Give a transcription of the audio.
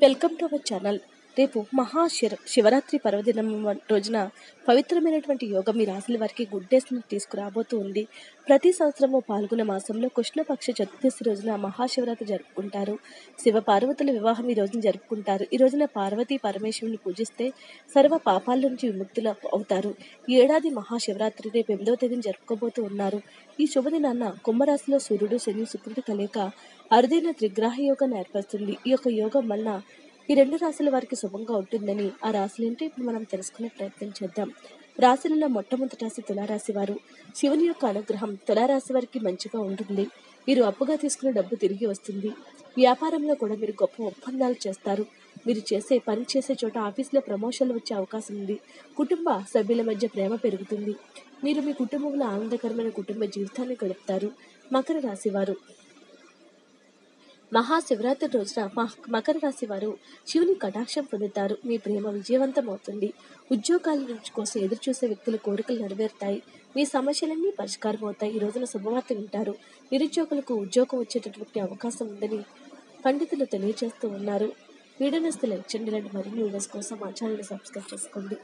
Welcome to our channel. రేపు శివరాత్రి పర్వదినం రోజున పవిత్రమైనటువంటి యోగం మీ రాశుల వారికి గుడ్ డేస్ని తీసుకురాబోతూ ఉంది. ప్రతి సంవత్సరము పాల్గొన మాసంలో కృష్ణపక్ష చతుర్దశి రోజున మహాశివరాత్రి జరుపుకుంటారు. శివ పార్వతుల వివాహం ఈ రోజున జరుపుకుంటారు. ఈ రోజున పార్వతీ పరమేశ్వరుని పూజిస్తే సర్వ పాపాల నుంచి విముక్తులు అవుతారు. ఈ ఏడాది మహాశివరాత్రి రేపు 8వ తేదీన జరుపుకోబోతూ ఉన్నారు. ఈ శుభదినాన్న కుంభరాశిలో సూర్యుడు శని శుక్రుడు కలయిక అరుదైన త్రిగ్రాహ యోగాన్ని ఏర్పరుస్తుంది. ఈ యొక్క యోగం వలన ఈ రెండు రాశుల వారికి శుభంగా ఉంటుందని ఆ రాశులేంటో ఇప్పుడు మనం తెలుసుకునే ప్రయత్నం చేద్దాం. రాశులలో మొట్టమొదటి రాశి తులారాశి వారు. శివుని యొక్క అనుగ్రహం తులారాశి వారికి మంచిగా ఉంటుంది. మీరు అప్పుగా తీసుకున్న డబ్బు తిరిగి వస్తుంది. వ్యాపారంలో కూడా మీరు గొప్ప ఒప్పందాలు చేస్తారు. మీరు పని చేసే చోట ఆఫీసులో ప్రమోషన్లు వచ్చే అవకాశం ఉంది. కుటుంబ సభ్యుల మధ్య ప్రేమ పెరుగుతుంది. మీరు మీ కుటుంబంలో ఆనందకరమైన కుటుంబ జీవితాన్ని గడుపుతారు. మకర రాశి వారు. మహాశివరాత్రి రోజున మకర రాశి వారు శివుని కటాక్షం పొందుతారు. మీ ప్రేమ విజయవంతం అవుతుంది. ఉద్యోగాల నుంచి కోసం ఎదురు చూసే వ్యక్తుల కోరికలు నెరవేరుతాయి. మీ సమస్యలన్నీ పరిష్కారం అవుతాయి. ఈ రోజున శుభవార్త వింటారు. నిరుద్యోగులకు ఉద్యోగం వచ్చేటటువంటి అవకాశం ఉందని పండితులు తెలియజేస్తూ ఉన్నారు. వీడియోని లైక్ చేయండి. మరిన్ని వీడియోస్ కోసం మా ఛానల్ని సబ్స్క్రైబ్ చేసుకోండి.